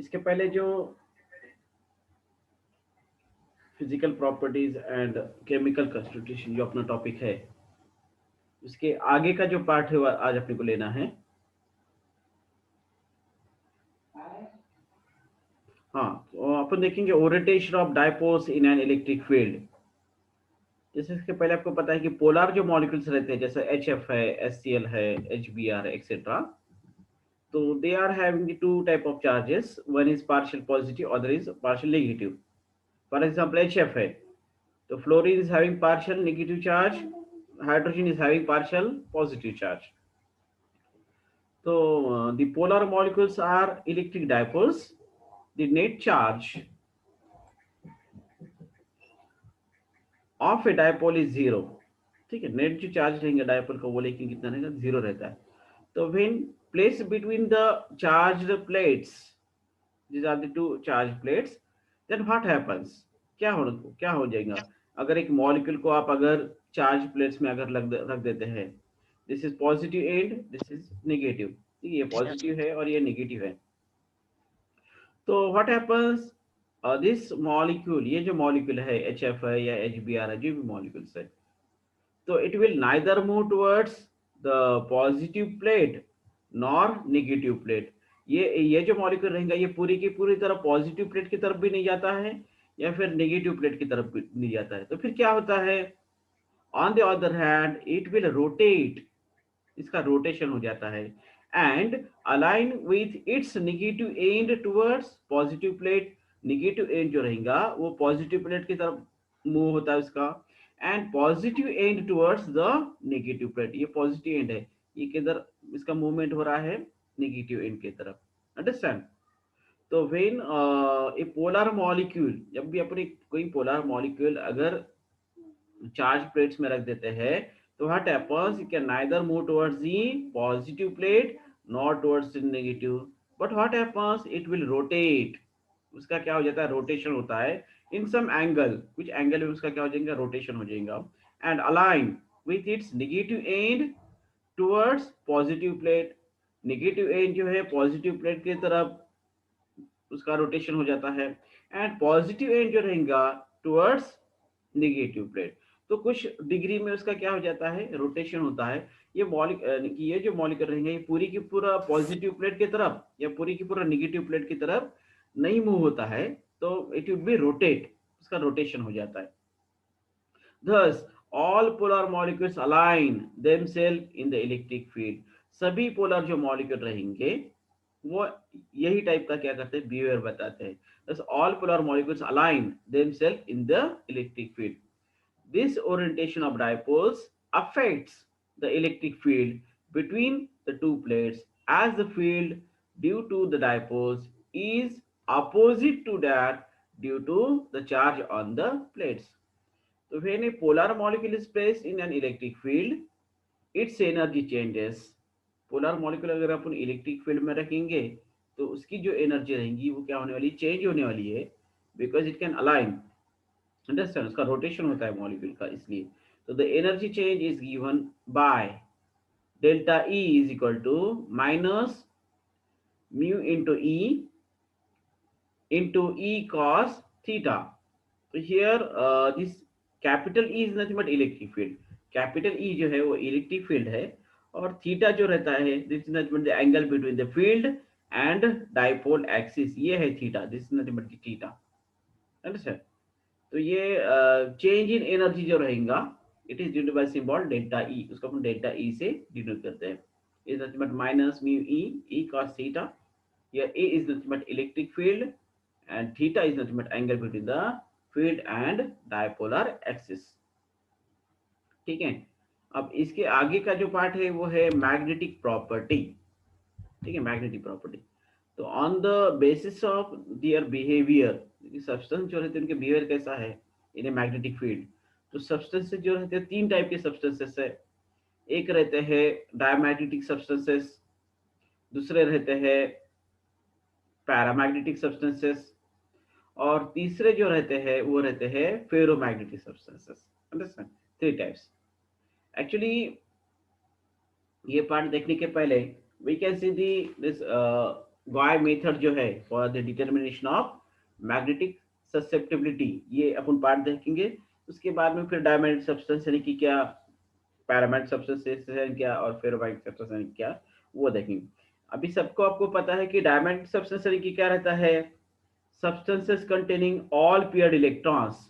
इसके पहले जो physical properties and chemical constitution जो अपना टॉपिक है, उसके आगे का जो पार्ट है वो आज अपने को लेना है। हाँ, तो अपन देखेंगे orientation of dipoles in an electric field. जैसे इसके पहले आपको पता है कि पोलर जो मॉलिक्यूल्स रहते हैं, जैसे HF है, HCl है, HBr है, एक्सेट्रा, तो they are having two type of charges, one is partial positive, other is partial negative. For example HF है, तो fluorine is having partial negative charge, hydrogen is having partial positive charge. So the polar molecules are electric dipoles. The net charge of a dipole is zero. ठीक है, net जो charge रहेंगे dipole का वो लेकिन कितना रहेगा, जीरो रहता है। तो when place between the charged plates, these are the two charged plates, then what happens, क्या हो जाएगा अगर एक मॉलिक्यूल को आप अगर चार्ज प्लेट्स में अगर रख देते हैं। This is positive and this is negative, ये पॉजिटिव है और ये नेगेटिव है। तो व्हाट हैपेंस, दिस मॉलिक्यूल, ये जो मॉलिक्यूल है HF है या HBr है, जो भी मॉलिक्यूल्स है, तो it will neither move towards the positive plate nor negative plate. ये जो मॉलिक्यूल रहेगा ये पूरी की पूरी तरह पॉजिटिव प्लेट की तरफ भी नहीं जाता है या फिर नेगेटिव प्लेट की तरफ भी नहीं जाता है। तो फिर क्या होता है, on the other hand it will rotate, इसका रोटेशन हो जाता है, and align with its negative and towards positive plate. Negative and जो रहेगा वो पॉजिटिव प्लेट की तरफ मूव होता है उसका, and positive and towards the negative plate. ये पॉजिटिव एंड है, ये किधर इसका मूवमेंट हो रहा है, नेगेटिव एंड की तरफ। अंडरस्टैंड? तो व्हेन ए पोलर मॉलिक्यूल, जब भी अपने कोई पोलर मॉलिक्यूल अगर चार्ज प्लेट्स में रख देते हैं, तो what happens, you can neither move towards the positive plate not towards the negative, but what happens, it will rotate. उसका क्या हो जाता है, रोटेशन होता है इन सम एंगल, कुछ एंगल में उसका क्या हो जाएगा, रोटेशन हो जाएगा, and align with its negative and towards positive plate. Negative and जो है पॉजिटिव प्लेट की तरफ उसका रोटेशन हो जाता है, एंड पॉजिटिव एंड जो रहेगा टुवर्ड्स नेगेटिव प्लेट। तो कुछ डिग्री में उसका क्या हो जाता है, रोटेशन होता है। ये जो मॉलिक्यूल रहेंगे ये पूरी की पूरा पॉजिटिव प्लेट की तरफ या पूरी की पूरा नेगेटिव प्लेट की तरफ नहीं मूव होता है, तो इट विल बी रोटेट, उसका रोटेशन हो जाता है। Thus, all polar molecules align themselves in the electric field. सभी पोलर जो मॉलिक्यूल रहेंगे वो यही टाइप का क्या करते हैं, बिहेवियर बताते हैं। Thus, all polar molecules align themselves in the electric field. This orientation of dipoles affects the electric field between the two plates, as the field due to the dipoles is opposite to that due to the charge on the plates. So when a polar molecule is placed in an electric field, its energy changes. Polar molecule अगर अपन electric field में रखेंगे तो उसकी जो energy रहेगी वो क्या होने वाली, चेंज होने वाली है, because it can align. Understand? उसका रोटेशन होता है मॉलिक्यूल का, इसलिए। तो the energy change is given by delta E is equal to minus mu into E cos theta. So here this capital E is nothing but electric field. Capital E जो है वो electric field है, और theta जो रहता है this is nothing but the angle between the field and dipole axis, ये है theta, this is nothing but theta. Understand? तो ये चेंज इन एनर्जी जो रहेगा it is denoted by symbol delta E, उसको अपन डेल्टा E से denote करते हैं। Is nothing but minus mu E cos theta. Here A is nothing but electric field and theta is nothing but angle between the field and dipolar axis. ठीक है? अब इसके आगे का जो पार्ट है वो है मैग्नेटिक प्रॉपर्टी। ठीक है, मैग्नेटिक प्रॉपर्टी। तो on the basis of their behaviour, substance जो रहते हैं उनके बिहेवियर कैसा है इन ए मैग्नेटिक फील्ड, तो सब्सटेंसेस जो रहते हैं तीन टाइप के सब्सटेंसेस है। एक रहते हैं डायमैग्नेटिक सब्सटेंसेस, दूसरे रहते हैं पैरामैग्नेटिक सब्सटेंसेस, और तीसरे जो रहते हैं वो रहते हैं ferromagnetic substances. Understand? Three types. Actually ये पार्ट देखने के पहले we can see the this Gouy method जो है for the determination of magnetic susceptibility, ये अपन पार्ट देखेंगे। उसके बाद में फिर डायमैग्नेटिक सब्सटेंस यानी कि क्या, पैरामैग्नेटिक सब्सटेंस है क्या, और फेरोमैग्नेटिक सब्सटेंस यानी क्या, वो देखेंगे। अभी सबको आपको पता है कि डायमैग्नेटिक सब्सटेंस यानी कि क्या रहता है, substances containing all paired electrons.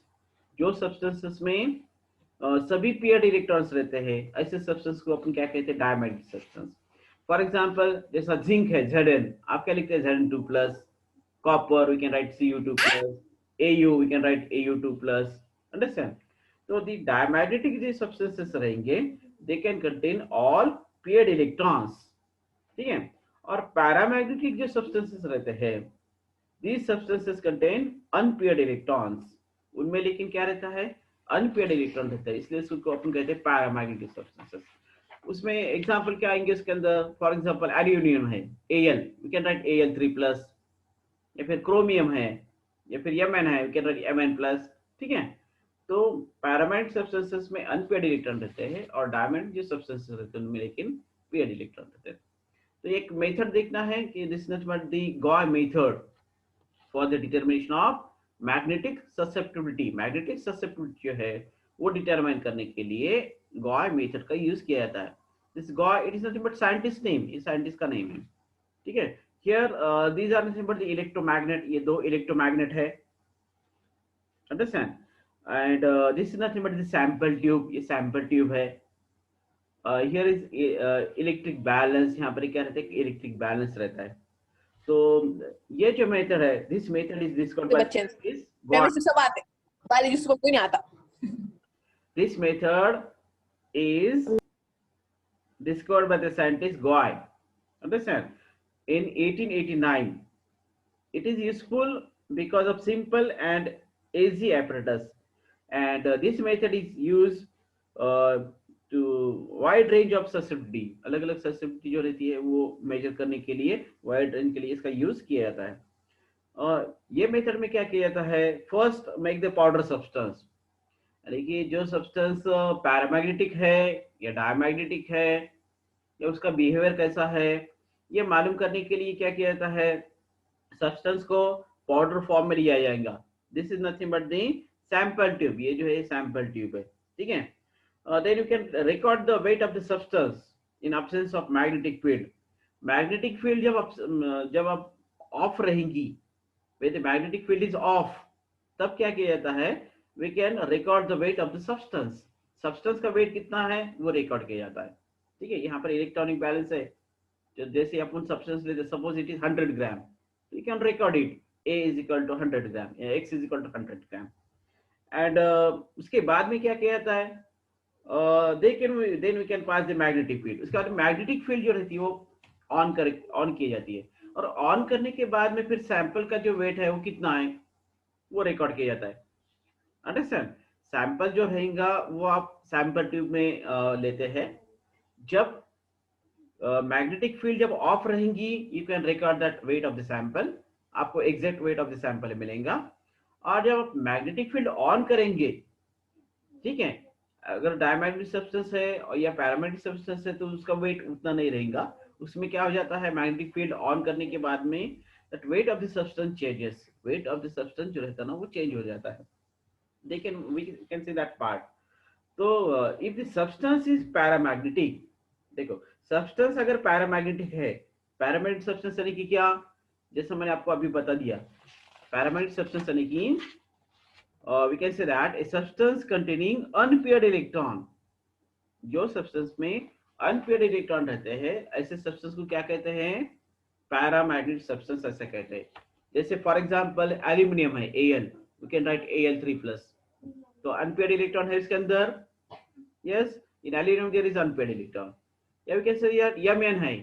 जो सब्सटेंसेस में सभी पेयर्ड इलेक्ट्रॉन्स रहते हैं, ऐसे सब्सटेंस को अपन क्या कहते हैं, डायमैग्नेटिक सब्सटेंस। फॉर एग्जांपल जैसा जिंक है Zn, आप क्या लिखते हैं Zn2 plus, copper we can write Cu2 plus, Au we can write Au2 plus, understand. तो दी डायमैग्नेटिक जो सब्सटेंसेस रहेंगे, they can contain all paired electrons, ठीक है। और पैरामैग्नेटिक जो सब्सटेंसेस रहते हैं, these substances contain unpaired electrons, उनमें लेकिन क्या रहता है, अनपेयर्ड इलेक्ट्रॉन रहता है, इसलिए उसको अपन कहते हैं पैरामैग्नेटिक सब्सटेंसेस। उसमें एग्जांपल क्या आएंगे उसके अंदर, फॉर एग्जांपल एल्यूमिनियम है Al, we can write Al3 plus, या फिर क्रोमियम है, या फिर Mn है, we can write Mn plus, ठीक है। तो पैरामैग्नेटिक सब्सटेंसेस में अनपेयर्ड इलेक्ट्रॉन रहते हैं, और डायमंड जो सब्सटेंसेस रहते हैं उनमें लेकिन पेयर्ड इलेक्ट्रॉन रहते हैं। तो एक मेथड देखना है कि this not but the Gouy method for the determination of magnetic susceptibility. Magnetic susceptibility जो है वो डिटरमाइन करने के लिए गॉय मेथड का यूज किया जाता है। This Gouy, it is nothing but scientist name, ये साइंटिस्ट का नेम है, ठीक है। Here these are nothing but the electromagnet, ये दो इलेक्ट्रोमैग्नेट है, understand. And this is nothing but the sample tube, ये सैंपल ट्यूब है। हियर इज इलेक्ट्रिक बैलेंस, यहाँ पर क्या रहता है, इलेक्ट्रिक बैलेंस रहता है। तो ये जो मेथड है, this method is discovered bye बच्चे साइंटिस्ट गॉड। केमिस्ट्री सब आते, बायोलॉजी को कोई नहीं आता। This method is discovered by the scientist Goy. Understand? In 1889, it is useful because of simple and easy apparatus, and this method is used uh, to wide range of susceptibility. अलग अलग susceptibility जो रहती है वो measure करने के लिए wide range के लिए इसका use किया जाता है। और ये मेथड में क्या किया जाता है, first make the powder substance, यानी कि जो सब्सटेंस पैरामैग्नेटिक है या डायमैग्नेटिक है, या उसका बिहेवियर कैसा है, ये मालूम करने के लिए क्या किया जाता है, सब्सटेंस को पाउडर फॉर्म में लिया जाएगा। This is nothing but the sample tube, ये जो है सैंपल ट्यूब है, ठीक है। Then you can record the weight of the substance in absence of magnetic field. Magnetic field जब आप ऑफ रहेंगी, when the magnetic field is off, तब क्या किया जाता है, we can record the weight of the substance। Substance का wait कितना है वो रिकॉर्ड किया जाता है, ठीक है। यहाँ पर इलेक्ट्रॉनिक बैलेंस है, जो जैसे अपन सब्सटेंस लेते, suppose it is 100 gram, you can record it, a is equal to 100 gram, x is equal to 100 gram. And उसके बाद में क्या किया जाता है, then we can pass the magnetic field. उसके बाद मैग्नेटिक फील्ड जो रहती है वो ऑन की जाती है, और ऑन करने के बाद में फिर सैंपल का जो वेट है वो कितना है वो रिकॉर्ड किया जाता है, अंडरस्टैंड। सैंपल जो रहेगा वो आप सैंपल ट्यूब में लेते हैं। जब मैग्नेटिक फील्ड जब ऑफ रहेंगी, you can record that weight of the sample, आपको exact weight of the sample मिलेगा। और जब मैग्नेटिक फील्ड ऑन करेंगे, ठीक है, अगर डायमैग्नेटिक सब्सटेंस है और या पैरामैग्नेटिक सब्सटेंस है तो उसका वेट उतना नहीं रहेगा। उसमें क्या हो जाता है, मैग्नेटिक फील्ड ऑन करने के बाद में that weight of the substance changes, weight of the substance जो रहता है ना वो चेंज हो जाता है। We can see that part. तो if the substance is paramagnetic, देखो सब्सटेंस अगर पैरामैग्नेटिक है, पैरामैग्नेटिक सब्सटेंस यानी कि क्या, जैसे मैंने आपको अभी बता दिया, पैरामैग्नेटिक सब्सटेंस यानी कि we can say that a substance containing unpaired electron, जो सब्सटेंस में अनपेयर्ड इलेक्ट्रॉन रहते हैं ऐसे सब्सटेंस को क्या कहते हैं, पैरामैग्नेटिक सब्सटेंस ऐसे कहते हैं। जैसे फॉर एग्जांपल एल्यूमिनियम है Al, we can write Al3 plus, तो अनपेयर्ड इलेक्ट्रॉन है इसके अंदर, yes, in aluminium there is unpaired electron. या वी कैन से यार Mn है,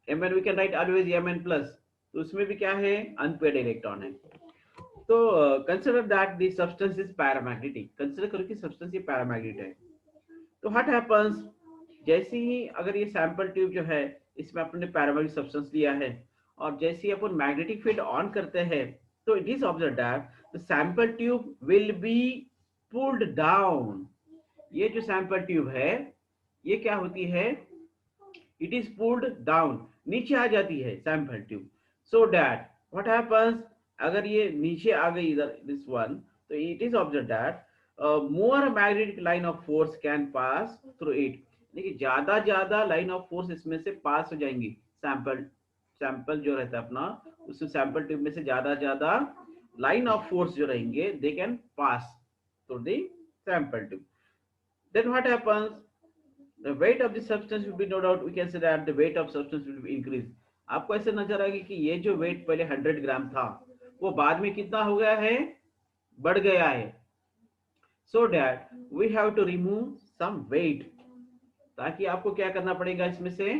Mn we can write always Mn plus, तो उसमें भी क्या है, अनपेयर्ड इलेक्ट्रॉन है। तो consider that the substance is paramagnetic, consider करो कि सब्सटेंस ये पैरामैग्नेट है। तो व्हाट हैपेंस, जैसे ही अगर ये सैंपल ट्यूब जो है इसमें अपने पैरामैग्नेटिक सब्सटेंस लिया है, और जैसे ही अपन मैग्नेटिक फील्ड ऑन करते हैं, तो it is observe that the sample tube will be pulled down. ये जो सैंपल ट्यूब है ये क्या होती है, इट इज पुल्ड डाउन, नीचे आ जाती है sample tube, so that what happens, अगर ये नीचे आ गई इधर दिस वन, तो it is observe that more magnetic line of force can pass through it, देखिए ज्यादा ज्यादा लाइन ऑफ फोर्स इसमें से पास हो जाएंगी, सैंपल सैंपल जो रहता है अपना, उस सैंपल ट्यूब में से ज्यादा ज्यादा लाइन ऑफ फोर्स जो रहेंगे they can pass through the sample tube, then what happens, the weight of the substance will be, no doubt we can say that the weight of substance will be increased, आपको ऐसे नजर आएगी कि ये जो wait पहले 100 ग्राम था वो बाद में कितना हो गया है, बढ़ गया है, so that we have to remove some weight, ताकि आपको क्या करना पड़ेगा, इसमें से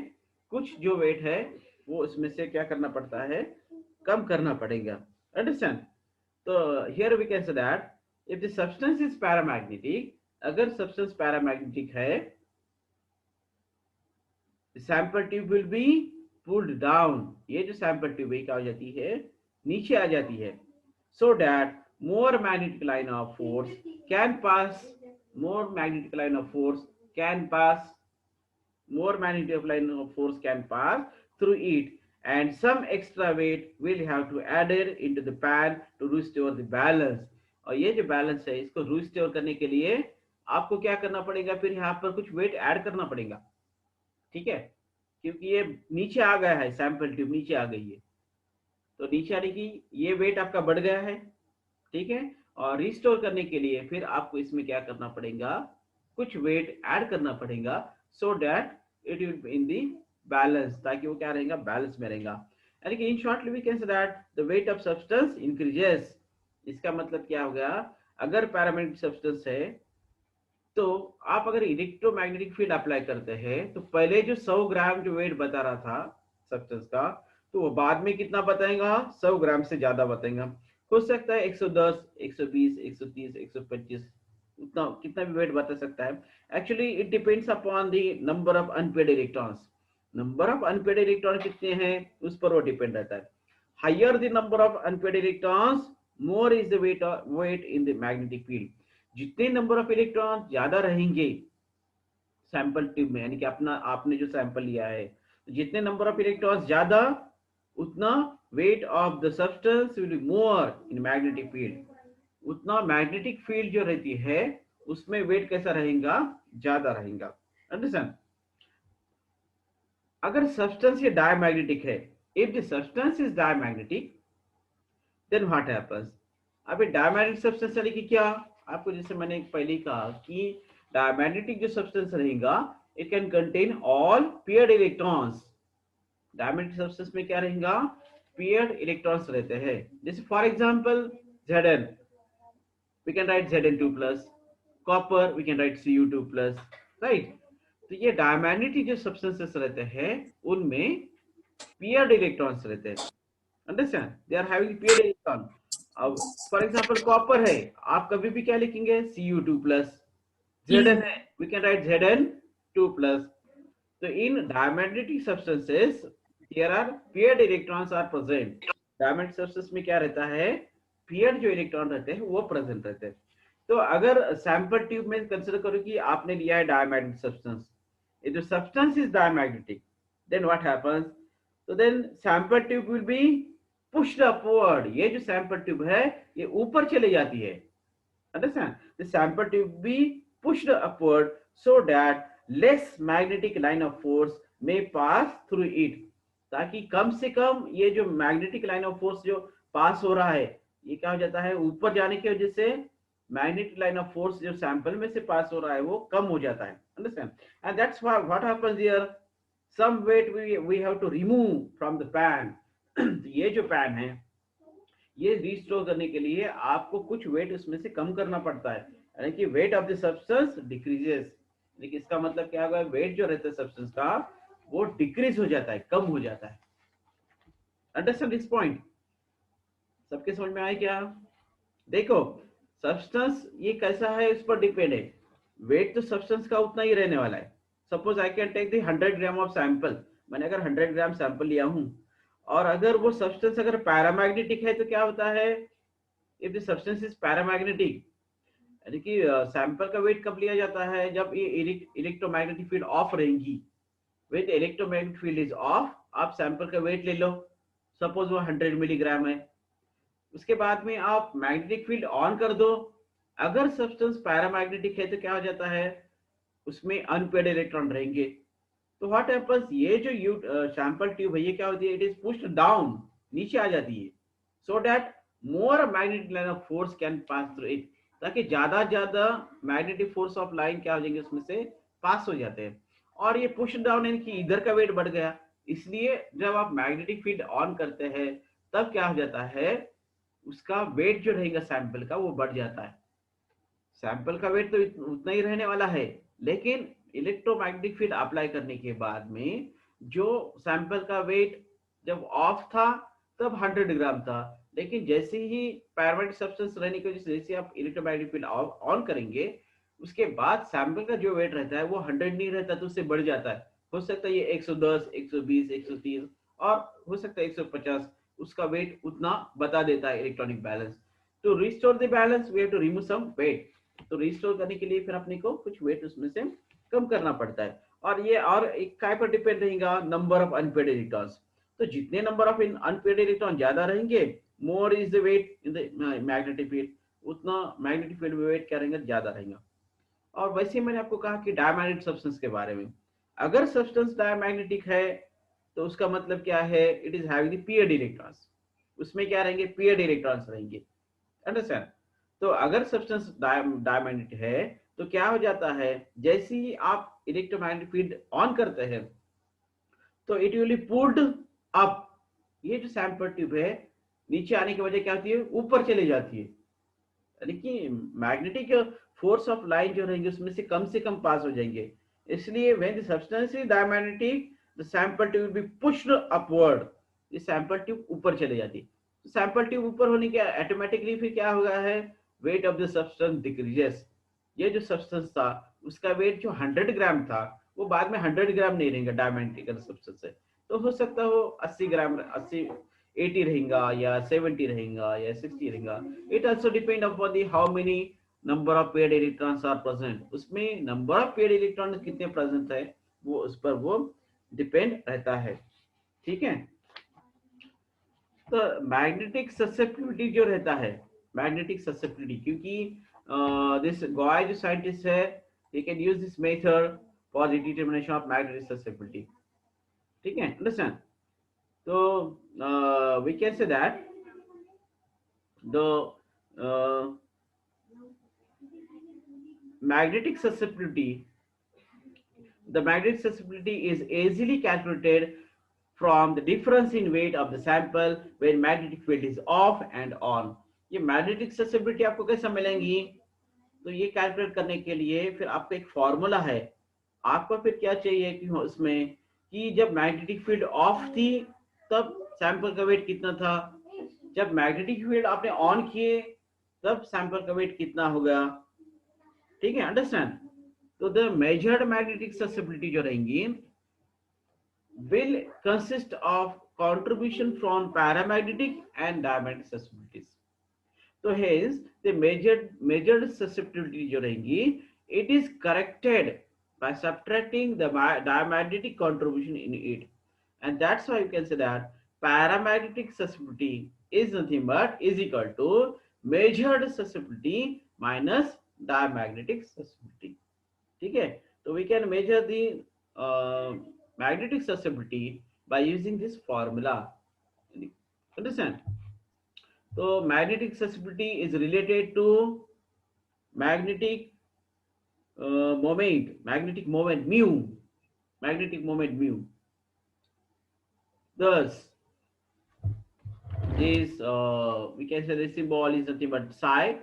कुछ जो वेट है वो इसमें से क्या करना पड़ता है, कम करना पड़ेगा, अंडरस्टैंड। तो here we can say that if the substance is paramagnetic, अगर सब्सटेंस पैरामैग्नेटिक है, sample tube will be pulled down, ये जो सैंपल ट्यूब है क्या हो जाती है, नीचे आ जाती है, so that more magnetic line of force can pass, more magnetic line of force can pass, more magnetic line of force can pass through it, and some extra weight will have to added into the pan to restore the balance, और ये जो balance है इसको restore करने के लिए आपको क्या करना पड़ेगा, फिर यहाँ पर कुछ वेट ऐड करना पड़ेगा, ठीक है, क्योंकि ये नीचे आ गया है, सैंपल ट्यूब नीचे आ गई है, तो नीचे आने की ये वेट आपका बढ़ गया है, ठीक है, और रिस्टोर करने के लिए फिर आपको इसमें क्या करना पड़ेगा, कुछ वेट ऐड करना पड़ेगा, so that it will be in the balance, ताकि वो क्या रहेगा, बैलेंस में रहेगा, यानी कि in shortly we can say that the weight of substance increases, इसका मतलब क्या हो गया, अगर पैरामैग्नेटिक सब्सटेंस है तो आप अगर इलेक्ट्रोमैग्नेटिक फील्ड अप्लाई करते हैं तो पहले जो 100 ग्राम जो वेट बता रहा था सब्सटेंस का, तो वो बाद में कितना बताएगा, 100 ग्राम से ज्यादा बताएगा, हो सकता है 110, 120, 130, 125, उतना कितना भी वेट बता सकता है, actually it depends upon the number of unpaired electrons, number of unpaired electron कितने हैं उस पर वो डिपेंड रहता है, higher the number of unpaired electrons more is the weight in the magnetic field, जितने नंबर ऑफ इलेक्ट्रॉन ज्यादा रहेंगे सैंपल ट्यूब में, यानी कि अपना आपने जो सैंपल लिया है, तो जितने नंबर ऑफ इलेक्ट्रॉन्स ज्यादा उतना wait of the substance will be more in magnetic field, उतना मैग्नेटिक फील्ड जो रहती है उसमें वेट कैसा रहेगा, ज्यादा रहेगा, अंडरस्टैंड। अगर सब्सटेंस ये डायमैग्नेटिक है, if the substance is diamagnetic then what happens, अब ये डायमैग्नेटिक सब्सटेंस यानी कि क्या, आपको जैसे मैंने पहले ही कहा कि डायमैग्नेटिक जो सब्सटेंस रहेगा it can contain all paired electrons, diamagnetic substance में क्या रहेगा, पेयर्ड इलेक्ट्रॉन्स रहते हैं, जैसे for example Zn, we can write Zn2 plus, copper we can write Cu2 plus, right, तो ये डायमैग्नेटिक जो सब्सटेंसेस रहते हैं उनमें पेयर्ड इलेक्ट्रॉन्स रहते हैं, understand, they are having paired electron, अब फॉर एग्जांपल कॉपर है, आप कभी भी क्या लिखेंगे, Cu2 plus, Zn है, we can write Zn2 plus, so in diamagnetic substances there are paired electrons are present, diamagnetic substance में क्या रहता है, paired जो इलेक्ट्रॉन रहते हैं वो प्रेजेंट रहते हैं, तो अगर सैंपल ट्यूब में कंसीडर करो कि आपने लिया है diamagnetic substance, if the substance is diamagnetic then what happens, so then sample tube will be pushed upward, ये जो sample tube है ये ऊपर चले जाती है, understand, the sample tube be pushed upward so that less magnetic line of force may pass through it, ताकि कम से कम ये जो मैग्नेटिक लाइन ऑफ फोर्स जो पास हो रहा है ये क्या हो जाता है, ऊपर जाने की वजह से मैग्नेटिक लाइन ऑफ फोर्स जो सैंपल में से पास हो रहा है वो कम हो जाता है, understand, and that's what happens here, some weight we have to remove from the pan, ये जो पैन है ये रिस्टोर करने के लिए आपको कुछ वेट उसमें से कम करना पड़ता है, यानी कि wait of the substance decreases, लेकिन इसका मतलब क्या होगा, वेट जो रहता है सब्सटेंस का वो डिक्रीज हो जाता है, कम हो जाता है, अंडरस्टैंड दिस पॉइंट, सबके समझ में आए क्या, देखो सब्सटेंस ये कैसा है इस पर डिपेंड है, वेट तो सब्सटेंस का उतना ही रहने वाला है, suppose I can take the 100 gram of sample, मैंने अगर 100 ग्राम सैंपल लिया हूं और अगर वो सब्सटेंस अगर पैरामैग्नेटिक है तो क्या होता है, if the substance is paramagnetic, यानी कि सैंपल का वेट कब लिया जाता है, जब ये इलेक्ट्रोमैग्नेटिक फील्ड ऑफ रहेंगी, with electromagnetic field is of, आप सैंपल का वेट ले लो, सपोज वो 100 मिलीग्राम है। उसके बाद में आप मैग्नेटिक फील्ड ऑन कर दो। अगर सब्सटेंस पैरामैग्नेटिक है तो क्या हो जाता है, उसमें अनपेड इलेक्ट्रॉन रहेंगे। तो व्हाट हैपेंस, ये जो यू सैंपल ट्यूब है ये क्या होती है, इट इज पुश्ड डाउन, नीचे आ जाती है, so that more magnetic line of force can pass through it, ताकि ज्यादा मैग्नेटिक फोर्स ऑफ लाइन क्या हो जाएंगे, उसमें से पास हो जाते हैं। और ये पुश डाउन यानी कि इधर का वेट बढ़ गया, इसलिए जब आप मैग्नेटिक फील्ड ऑन करते हैं तब क्या हो जाता है, उसका वेट जो रहेगा सैंपल का वो बढ़ जाता है। सैंपल का वेट तो उतना ही रहने वाला है, लेकिन इलेक्ट्रोमैग्नेटिक फील्ड अप्लाई करने के बाद में जो सैंपल का वेट जब ऑफ था तब 100 ग्राम था, लेकिन जैसे ही पैरामेग्नेटिक सब्सटेंस रहने की वजह से जैसे आप इलेक्ट्रोमैग्नेटिक फील्ड ऑन करेंगे, उसके बाद सैंपल का जो वेट रहता है वो 100 नहीं रहता, तो उससे बढ़ जाता है। हो सकता है ये 110, 120, 130 और हो सकता है 150, उसका वेट उतना बता देता है electronic balance. To restore the balance we have to remove some weight. तो रिस्टोर करने के लिए फिर अपने को कुछ वेट उसमें से कम करना पड़ता है। और ये और एक काय पर डिपेंड रहेगा, नंबर ऑफ अनपेड इलेक्ट्रॉन्स। तो जितने नंबर ऑफ अनपेड इलेक्ट्रॉन ज्यादा रहेंगे, more is the weight in the magnetic field, उतना मैग्नेटिक फील्ड में वेट क्या रहेगा, ज्यादा रहेगा। और वैसे मैंने आपको कहा कि डायमैग्नेटिक सब्सटेंस के बारे में, अगर सब्सटेंस डायमैग्नेटिक है तो उसका मतलब क्या है, it is having paired electrons, उसमें क्या रहेंगे, पेयर्ड इलेक्ट्रॉन्स रहेंगे, अंडरस्टैंड। तो अगर सब्सटेंस डायमैग्नेटिक है तो क्या हो जाता है, जैसे ही आप इलेक्ट्रोमैग्नेटिक फील्ड ऑन करते हैं तो it will be pulled up, ये जो सैंपल ट्यूब है नीचे आने की वजह क्या होती है, ऊपर चली जाती है, यानी कि मैग्नेटिक फोर्स ऑफ लाइन जो रहेंगे उसमें से कम पास हो जाएंगे। इसलिए when the substance is diamagnetic the sample tube will be pushed upward, ये सैंपल ट्यूब ऊपर चले जाती है। सैंपल ट्यूब ऊपर होने के ऑटोमेटिकली फिर क्या हो गया है, wait of the substance decreases. ये जो सब्सटेंस था उसका वेट जो 100 ग्राम था वो बाद में 100 ग्राम नहीं रहेगा डायमैग्नेटिक सब्सटेंस से, तो हो सकता है वो 80 ग्राम 80 रहेगा या 70 रहेगा या 60 रहेगा। It also depend upon the how many number of paired electrons are present, उसमें नंबर ऑफ पेड इलेक्ट्रॉन कितने प्रेजेंट है वो उस पर वो डिपेंड रहता है, ठीक है। तो मैग्नेटिक ससेप्टिबिलिटी जो रहता है, मैग्नेटिक ससेप्टिबिलिटी, क्योंकि दिस गॉय जो साइंटिस्ट है he can use this method for the determination of magnetic susceptibility, ठीक है, अंडरस्टैंड। तो we can say that the uh, magnetic susceptibility, the magnetic susceptibility is easily calculated from the difference in weight of the sample when magnetic field is off and on। ये magnetic susceptibility आपको कैसे मिलेंगी, तो ये calculate करने के लिए फिर आपको एक फॉर्मूला है। आपको फिर क्या चाहिए कि उसमें कि जब मैग्नेटिक फील्ड ऑफ थी तब सैंपल का वेट कितना था, जब मैग्नेटिक फील्ड आपने ऑन किए तब सैंपल का वेट कितना होगा, ठीक है, अंडरस्टैंड। तो द मेजर्ड मैग्नेटिक ससेप्टिबिलिटी जो रहेंगी will consist of contribution from paramagnetic and diamagnetic susceptibilities। तो hence the measured susceptibility जो रहेंगी, it is corrected by subtracting the diamagnetic contribution in it, and that's why you can say that paramagnetic susceptibility is nothing but is equal to measured susceptibility minus diamagnetic susceptibility, ठीक है। तो we can measure the magnetic susceptibility by using this formula, understand। तो magnetic susceptibility is related to magnetic magnetic moment mu, magnetic moment mu. Thus this we can say the symbol is nothing but psi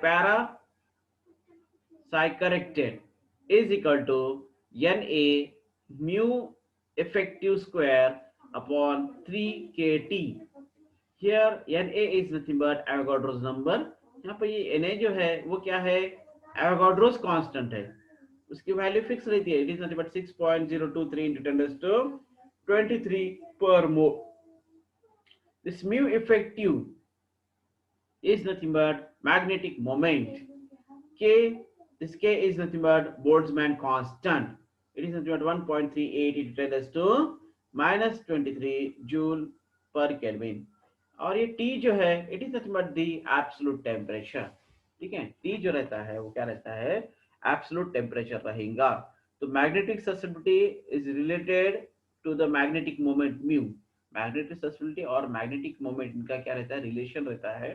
para psi corrected is equal to Na mu effective square upon 3 kT। Here Na is nothing but Avogadro's number। यहाँ पर ये Na जो है वो क्या है, Avogadro's constant है, उसकी वैल्यू फिक्स रहती है, it is nothing but 6.023 into 10⁻23 per mole। This mu effective is nothing but magnetic moment, K, this K is nothing but Boltzmann constant, it is nothing but 1.38 into 10 raised to -23 joule पर kelvin. और ये T जो है it is nothing but the absolute temperature. ठीक है, T जो रहता है वो क्या रहता है, एब्सोल्यूट टेम्परेचर रहेगा। तो magnetic susceptibility is related to the magnetic moment mu. Magnetic susceptibility और मैग्नेटिक मोमेंट इनका क्या रहता है, रिलेशन रहता है,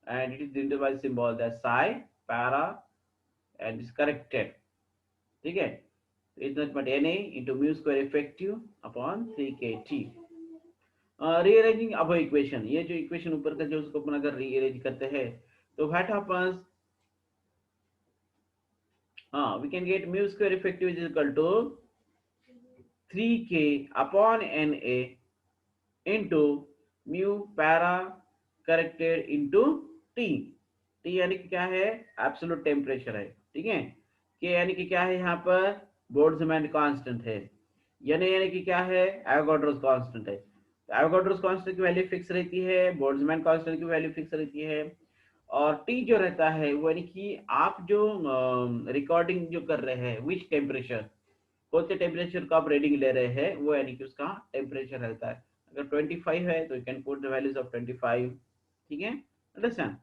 and it is denoted by symbol that psi para and is corrected. ठीक है, is not but Na into mu square effective upon 3kT। Rearranging अब इक्वेशन, ये जो इक्वेशन ऊपर का जो उसको अपन अगर रीअरेंज करते हैं तो what happens, we can get mu square effective is equal to 3k upon Na into mu para corrected into T। T यानी कि क्या है, एब्सोल्यूट टेम्परेचर है। ठीक है, K यानी कि क्या है, यहाँ पर बोल्ट्जमैन कांस्टेंट है। Na यानी कि क्या है, एवोगाड्रोस कांस्टेंट है। एवोगाड्रोस कांस्टेंट की वैल्यू फिक्स रहती है, बोल्ट्जमैन कांस्टेंट की वैल्यू फिक्स रहती है। और T जो रहता है वो यानी कि आप जो रिकॉर्डिंग जो कर रहे हैं, विच टेम्परेचर, कौन से टेम्परेचर का आप रीडिंग ले रहे हैं, वो यानी कि उसका टेम्परेचर रहता है। अगर 25 है तो you can put the values of 25। ठीक है, अंडरस्टैंड।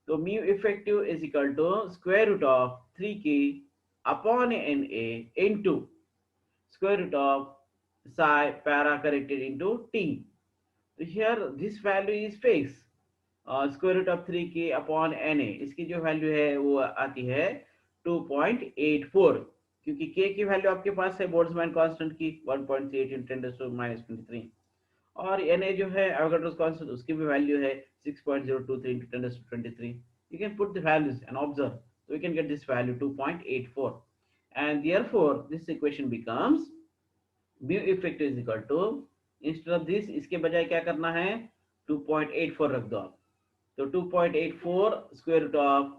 तो mu effective is equal to square root of 3k upon Na into square root of psi para corrected into T। So here this value is fixed, square root of 3k upon Na, इसकी जो value है वो आती है 2.84, क्योंकि k की value आपके पास है बोल्ट्जमैन कांस्टेंट की 1.38 × 10⁻23, और Na जो है एवोगाड्रोस कांस्टेंट उसकी भी वैल्यू है 6.023 × 10⁻23। You can put the values and observe, so we can get this value 2.84, and therefore this equation becomes mu effective is equal to, instead of this इसके बजाय क्या करना है, 2.84 रख दो आप। तो 2.84 square root of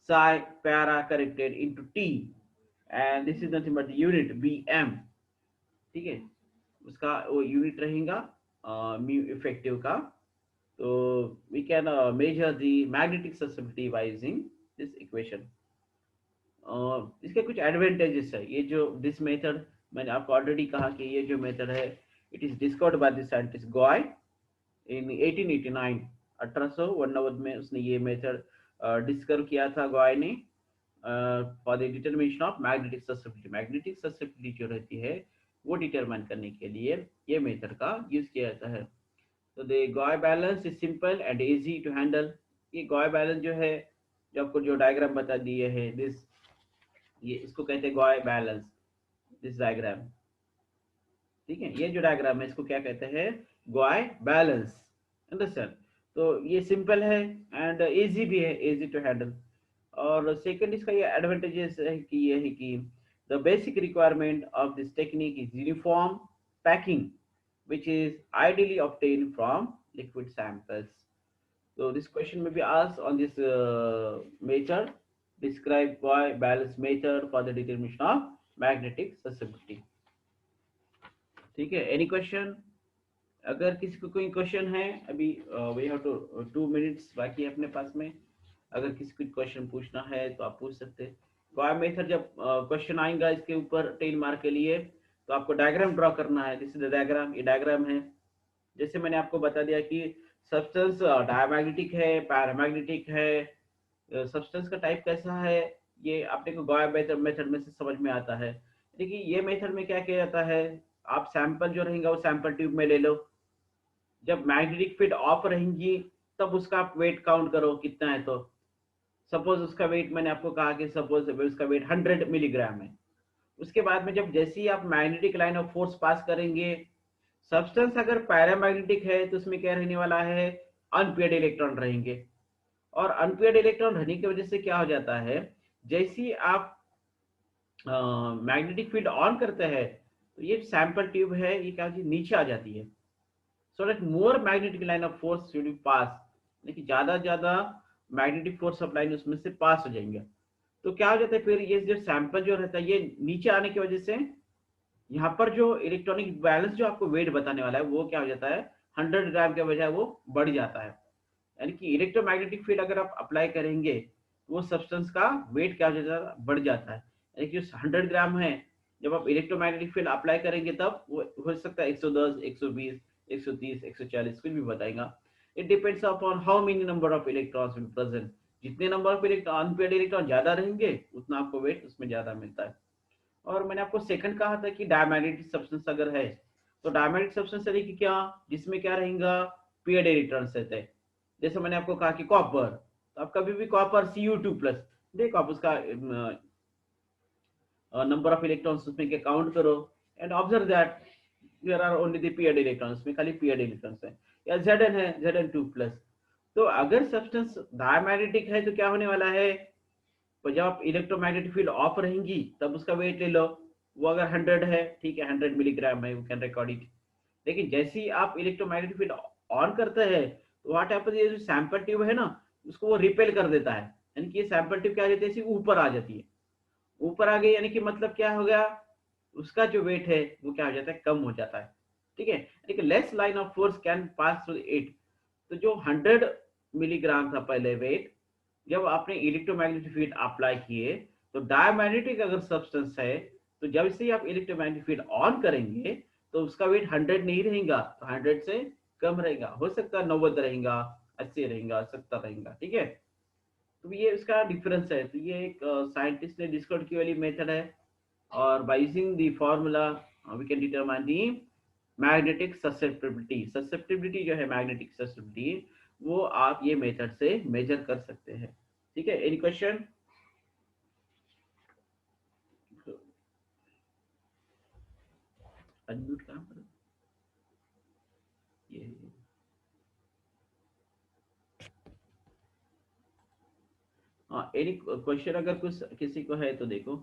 psi para corrected into T, and this is nothing but the unit Bm। ठीक है, उसका वो यूनिट रहेगा म्यू इफेक्टिव का। तो we can measure the magnetic susceptibility by using this equation. इसके कुछ एडवांटेजेस है। ये जो दिस मेथड मैंने आपको ऑलरेडी कहा कि ये जो मेथड है it is discovered by the scientist Gouy in 1889। 1889 में उसने ये मेथड डिस्कवर किया था गॉय ने, for the determination of magnetic susceptibility. Magnetic susceptibility जो रहती है वो डिटरमाइन करने के लिए ये मेथड का यूज किया जाता है। तो the Gouy balance is simple and easy to handle. ये गॉय बैलेंस जो है, जो आपको जो डायग्राम बता दिए है, दिस, ये इसको कहते हैं गॉय बैलेंस, दिस डायग्राम। ठीक है, ये जो डायग्राम है इसको क्या कहते हैं, गॉय बैलेंस, अंडरस्टैंड। तो ये सिंपल है एंड इजी भी है, इजी टू हैंडल। और सेकंड इसका ये एडवांटेजेस है कि ये है कि the basic requirement of this technique is uniform packing which is ideally obtained from liquid samples. So this question may be asked on this method. Describe Gauss balance method for the determination of magnetic susceptibility. ठीक है, any question? अगर किसी को कोई question है, अभी we have to 2 minutes बाकी है अपने पास में। अगर किसी को क्वेश्चन पूछना है तो आप पूछ सकते हैं। गॉस मेथड जब क्वेश्चन आएगा इसके ऊपर 10 मार्क के लिए, तो आपको डायग्राम ड्रॉ करना है। दिस इज द डायग्राम, ये डायग्राम है। जैसे मैंने आपको बता दिया कि सब्सटेंस डायमैग्नेटिक है, पैरामैग्नेटिक है, सब्सटेंस का टाइप कैसा है ये आपने को गॉस मेथड में से समझ में आता है। देखिए ये मेथड में क्या किया जाता है, आप सैंपल जो रहेगा वो सैंपल ट्यूब में ले लो। जब मैग्नेटिक फील्ड ऑफ रहेंगी तब उसका आप वेट काउंट करो कितना है। तो सपोज उसका वेट, मैंने आपको कहा कि सपोज उसका वेट 100 मिलीग्राम है। उसके बाद में जब जैसे ही आप magnetic line of force pass करेंगे, सब्सटेंस अगर पैरामैग्नेटिक है तो उसमें क्या रहने वाला है, अनपेयर्ड इलेक्ट्रॉन रहेंगे। और अनपेयर्ड इलेक्ट्रॉन रहने की वजह से क्या हो जाता है, जैसे ही आप मैग्नेटिक फील्ड ऑन करते हैं तो ये सैंपल ट्यूब है ये क्या नीचे आ जाती है। So that more magnetic line of force should be pass, लेकिन ज्यादा मैग्नेटिक फोर्स सप्लाई उसमें से पास हो जाएंगे। तो क्या हो जाता है फिर, ये जो सैंपल जो रहता है ये नीचे आने की वजह से यहाँ पर जो इलेक्ट्रॉनिक बैलेंस जो आपको वेट बताने वाला है वो क्या हो जाता है, 100 ग्राम के बजाय वो बढ़ जाता है। यानी कि इलेक्ट्रोमैग्नेटिक फील्ड अगर आप अप्लाई करेंगे वो सब्सटेंस का वेट क्या हो जाता है, बढ़ जाता है। यानी कि 100 ग्राम है, जब आप इलेक्ट्रोमैग्नेटिक फील्ड अप्लाई करेंगे तब वो हो सकता है 110, 120, 130, 140 कुछ भी बताएगा। It depends upon how many number of electrons will present. जितने number of electron unpaired electron ज्यादा रहेंगे उतना आपको वेट उसमें ज्यादा मिलता है। और मैंने आपको सेकंड कहा था कि डायमैग्नेटिक सब्सटेंस अगर है तो डायमैग्नेटिक सब्सटेंस यानी कि क्या, जिसमें क्या रहेगा, पेयर्ड इलेक्ट्रॉन्स रहते हैं। जैसे मैंने आपको कहा कि कॉपर, तो आप कभी भी कॉपर Cu2+ देखो, आप उसका नंबर ऑफ इलेक्ट्रॉन्स उसमें के काउंट करो and observe that there are only the paired electrons, में खाली पेयर्ड इलेक्ट्रॉन्स है। या Zn है, Zn2+। तो अगर सब्सटेंस डायमैग्नेटिक है तो क्या होने वाला है, तो जब आप इलेक्ट्रोमैग्नेटिक फील्ड ऑफ रहेंगी तब उसका वेट ले लो। वो अगर 100 है, ठीक है, 100 मिलीग्राम है, वी कैन रिकॉर्ड इट। लेकिन जैसे ही आप इलेक्ट्रोमैग्नेटिक फील्ड ऑन करते हैं तो व्हाट हैपेंस, ये जो सैंपल ट्यूब है ना उसको वो रिपेल कर देता है। यानी कि ये सैंपल ट्यूब क्या रहती है, ऊपर आ जाती है। ऊपर आ गई यानी कि मतलब क्या हो गया, उसका जो वेट है वो क्या हो जाता है, कम हो जाता है। ठीक है, यानी कि less line of force can pass through it. तो जो 100 मिलीग्राम था पहले वेट, जब आपने इलेक्ट्रोमैग्नेटिक फील्ड अप्लाई किए तो डायमैग्नेटिक अगर सब्सटेंस है, तो जब से आप इलेक्ट्रोमैग्नेटिक फील्ड ऑन करेंगे तो उसका वेट 100 नहीं रहेगा, तो 100 से कम रहेगा। हो सकता है 90 रहेगा, 80 रहेगा, 70 रहेगा। ठीक है, तो ये इसका डिफरेंस है। तो ये एक साइंटिस्ट ने डिस्कवर की वाली मेथड है। और by using the formula we can determine the magnetic susceptibility. Susceptibility जो है मैग्नेटिक ससेप्टिबिलिटी, वो आप ये मेथड से मेजर कर सकते हैं। ठीक है, एनी क्वेश्चन? अनम्यूट कहाँ पर है? ये हाँ, एनी क्वेश्चन अगर कुछ किसी को है तो देखो।